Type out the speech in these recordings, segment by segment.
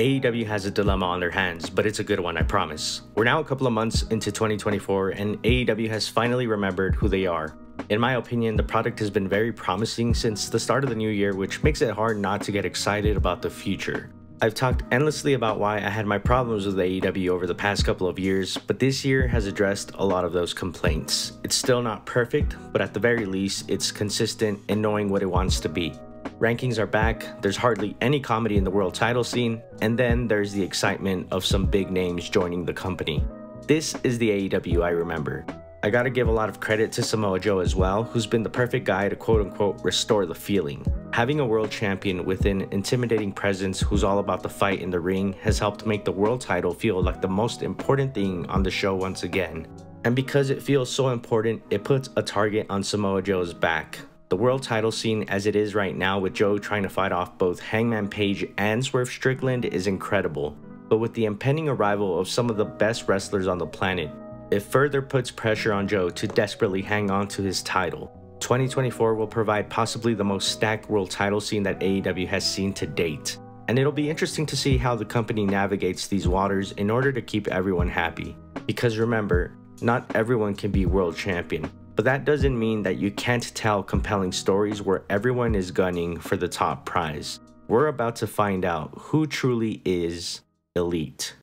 AEW has a dilemma on their hands, but it's a good one, I promise. We're now a couple of months into 2024, and AEW has finally remembered who they are. In my opinion, the product has been very promising since the start of the new year, which makes it hard not to get excited about the future. I've talked endlessly about why I had my problems with AEW over the past couple of years, but this year has addressed a lot of those complaints. It's still not perfect, but at the very least, it's consistent in knowing what it wants to be. Rankings are back, there's hardly any comedy in the world title scene, and then there's the excitement of some big names joining the company. This is the AEW I remember. I gotta give a lot of credit to Samoa Joe as well, who's been the perfect guy to quote-unquote restore the feeling. Having a world champion with an intimidating presence who's all about the fight in the ring has helped make the world title feel like the most important thing on the show once again. And because it feels so important, it puts a target on Samoa Joe's back. The world title scene as it is right now with Joe trying to fight off both Hangman Page and Swerve Strickland is incredible, but with the impending arrival of some of the best wrestlers on the planet, it further puts pressure on Joe to desperately hang on to his title. 2024 will provide possibly the most stacked world title scene that AEW has seen to date, and it'll be interesting to see how the company navigates these waters in order to keep everyone happy. Because remember, not everyone can be world champion. But that doesn't mean that you can't tell compelling stories where everyone is gunning for the top prize. We're about to find out who truly is elite.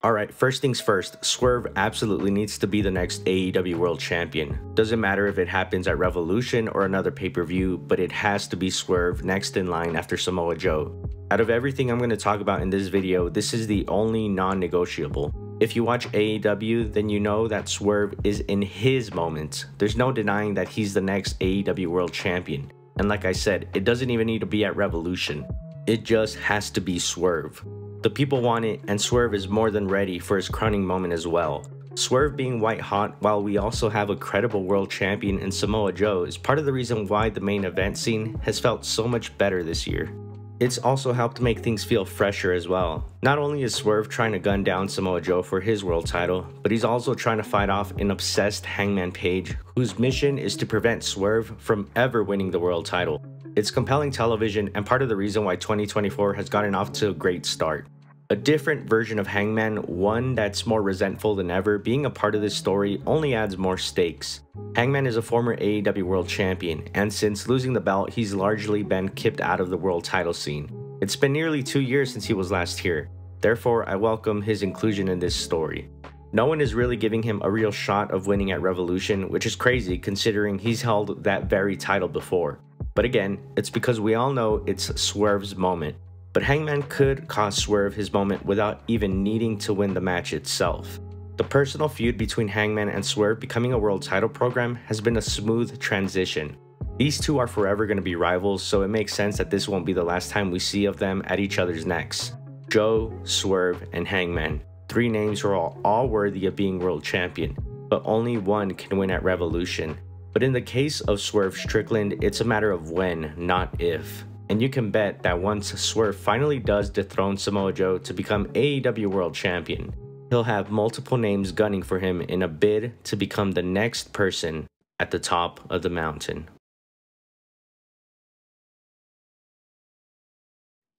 Alright, first things first, Swerve absolutely needs to be the next AEW World Champion. Doesn't matter if it happens at Revolution or another pay-per-view, but it has to be Swerve next in line after Samoa Joe. Out of everything I'm going to talk about in this video, this is the only non-negotiable. If you watch AEW, then you know that Swerve is in his moment. There's no denying that he's the next AEW World Champion. And like I said, it doesn't even need to be at Revolution. It just has to be Swerve. The people want it, and Swerve is more than ready for his crowning moment as well. Swerve being white hot while we also have a credible world champion in Samoa Joe is part of the reason why the main event scene has felt so much better this year. It's also helped make things feel fresher as well. Not only is Swerve trying to gun down Samoa Joe for his world title, but he's also trying to fight off an obsessed Hangman Page, whose mission is to prevent Swerve from ever winning the world title. It's compelling television and part of the reason why 2024 has gotten off to a great start. A different version of Hangman, one that's more resentful than ever, being a part of this story only adds more stakes. Hangman is a former AEW World Champion, and since losing the belt, he's largely been kicked out of the world title scene. It's been nearly 2 years since he was last here, therefore I welcome his inclusion in this story. No one is really giving him a real shot of winning at Revolution, which is crazy considering he's held that very title before. But again, it's because we all know it's Swerve's moment. But Hangman could cost Swerve his moment without even needing to win the match itself. The personal feud between Hangman and Swerve becoming a world title program has been a smooth transition. These two are forever going to be rivals, so it makes sense that this won't be the last time we see of them at each other's necks. Joe, Swerve, and Hangman. 3 names who are all worthy of being world champion, but only one can win at Revolution. But in the case of Swerve Strickland, it's a matter of when, not if. And you can bet that once Swerve finally does dethrone Samoa Joe to become AEW World Champion, he'll have multiple names gunning for him in a bid to become the next person at the top of the mountain.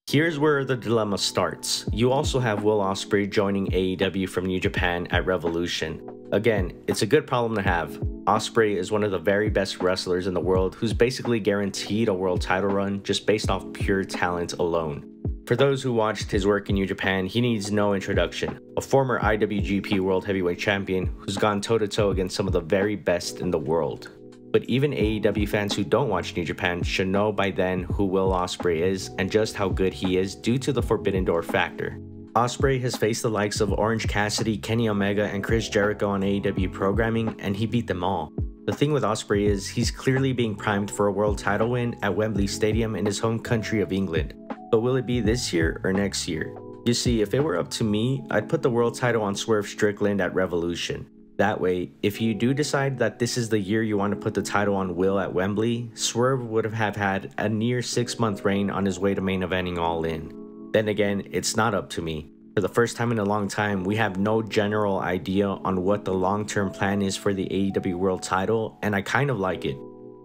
Here's where the dilemma starts. You also have Will Osprey joining AEW from New Japan at Revolution. Again, it's a good problem to have. Osprey is one of the very best wrestlers in the world who's basically guaranteed a world title run just based off pure talent alone. For those who watched his work in New Japan, he needs no introduction. A former IWGP World Heavyweight Champion who's gone toe-to-toe against some of the very best in the world. But even AEW fans who don't watch New Japan should know by then who Will Osprey is and just how good he is due to the Forbidden Door factor. Osprey has faced the likes of Orange Cassidy, Kenny Omega, and Chris Jericho on AEW programming, and he beat them all. The thing with Osprey is he's clearly being primed for a world title win at Wembley Stadium in his home country of England. But will it be this year or next year? You see, if it were up to me, I'd put the world title on Swerve Strickland at Revolution. That way, if you do decide that this is the year you want to put the title on Will at Wembley, Swerve would have had a near 6-month reign on his way to main eventing All In. Then again, it's not up to me. For the first time in a long time, we have no general idea on what the long-term plan is for the AEW World title, and I kind of like it.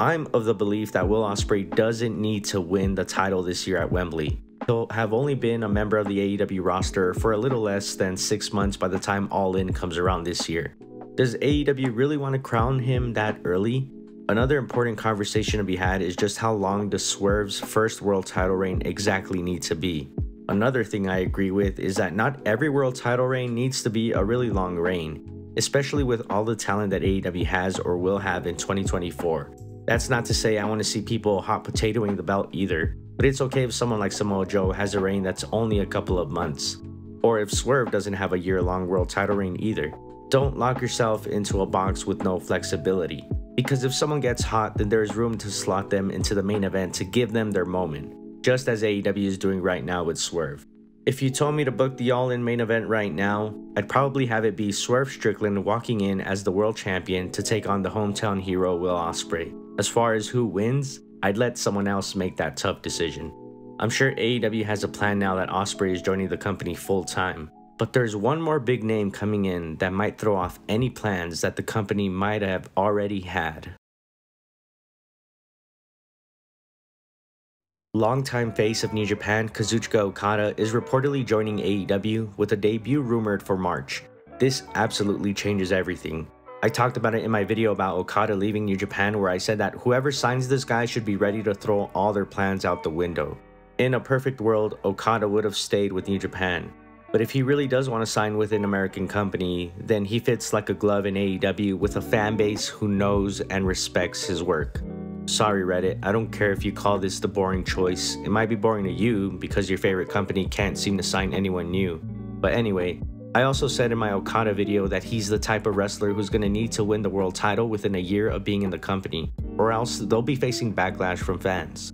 I'm of the belief that Will Osprey doesn't need to win the title this year at Wembley. He'll have only been a member of the AEW roster for a little less than 6 months by the time All In comes around this year. Does AEW really want to crown him that early? Another important conversation to be had is just how long does Swerve's first world title reign exactly need to be? Another thing I agree with is that not every world title reign needs to be a really long reign, especially with all the talent that AEW has or will have in 2024. That's not to say I want to see people hot potatoing the belt either, but it's okay if someone like Samoa Joe has a reign that's only a couple of months. Or if Swerve doesn't have a year-long world title reign either. Don't lock yourself into a box with no flexibility, because if someone gets hot, then there is room to slot them into the main event to give them their moment, just as AEW is doing right now with Swerve. If you told me to book the All-In main event right now, I'd probably have it be Swerve Strickland walking in as the world champion to take on the hometown hero Will Osprey. As far as who wins, I'd let someone else make that tough decision. I'm sure AEW has a plan now that Osprey is joining the company full-time, but there's one more big name coming in that might throw off any plans that the company might have already had. Longtime face of New Japan, Kazuchika Okada, is reportedly joining AEW with a debut rumored for March. This absolutely changes everything. I talked about it in my video about Okada leaving New Japan, where I said that whoever signs this guy should be ready to throw all their plans out the window. In a perfect world, Okada would have stayed with New Japan. But if he really does want to sign with an American company, then he fits like a glove in AEW with a fan base who knows and respects his work. Sorry Reddit, I don't care if you call this the boring choice. It might be boring to you because your favorite company can't seem to sign anyone new. But anyway, I also said in my Okada video that he's the type of wrestler who's going to need to win the world title within a year of being in the company, or else they'll be facing backlash from fans.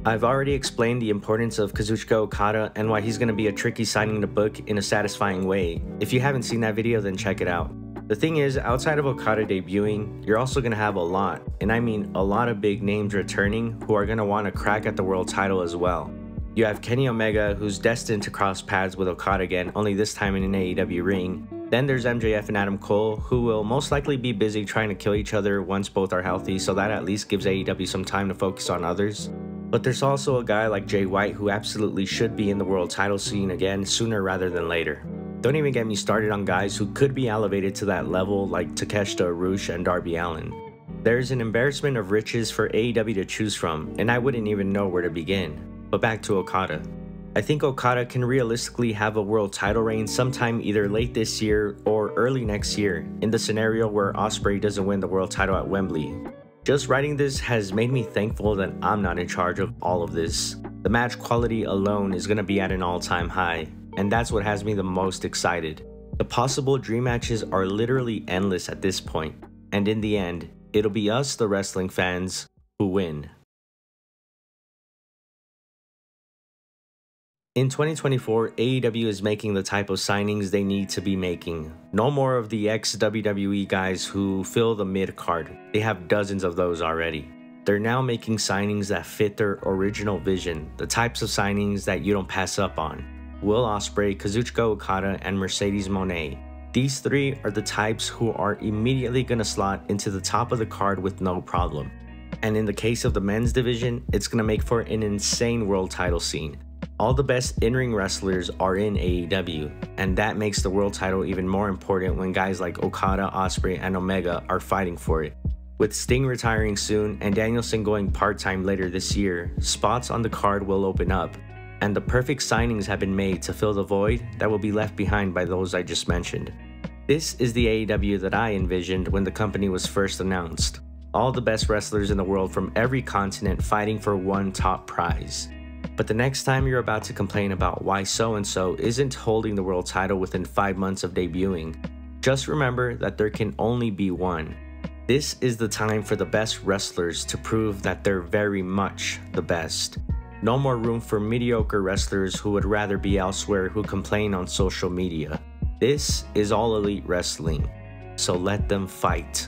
I've already explained the importance of Kazuchika Okada and why he's going to be a tricky signing to book in a satisfying way. If you haven't seen that video, then check it out. The thing is, outside of Okada debuting, you're also going to have a lot, and I mean a lot of big names returning who are going to want to crack at the world title as well. You have Kenny Omega, who's destined to cross paths with Okada again, only this time in an AEW ring. Then there's MJF and Adam Cole, who will most likely be busy trying to kill each other once both are healthy, so that at least gives AEW some time to focus on others. But there's also a guy like Jay White who absolutely should be in the world title scene again sooner rather than later. Don't even get me started on guys who could be elevated to that level like Takeshita Arush and Darby Allin. There's an embarrassment of riches for AEW to choose from, and I wouldn't even know where to begin. But back to Okada. I think Okada can realistically have a world title reign sometime either late this year or early next year, in the scenario where Osprey doesn't win the world title at Wembley. Just writing this has made me thankful that I'm not in charge of all of this. The match quality alone is going to be at an all-time high, and that's what has me the most excited. The possible dream matches are literally endless at this point, and in the end, it'll be us, the wrestling fans, who win. In 2024, AEW is making the type of signings they need to be making. No more of the ex-WWE guys who fill the mid-card. They have dozens of those already. They're now making signings that fit their original vision, the types of signings that you don't pass up on. Will Osprey, Kazuchika Okada, and Mercedes Moné. These three are the types who are immediately going to slot into the top of the card with no problem. And in the case of the men's division, it's going to make for an insane world title scene. All the best in-ring wrestlers are in AEW, and that makes the world title even more important when guys like Okada, Osprey, and Omega are fighting for it. With Sting retiring soon and Danielson going part-time later this year, spots on the card will open up, and the perfect signings have been made to fill the void that will be left behind by those I just mentioned. This is the AEW that I envisioned when the company was first announced. All the best wrestlers in the world from every continent fighting for one top prize. But the next time you're about to complain about why so-and-so isn't holding the world title within 5 months of debuting, just remember that there can only be one. This is the time for the best wrestlers to prove that they're very much the best. No more room for mediocre wrestlers who would rather be elsewhere who complain on social media. This is all elite wrestling, so let them fight.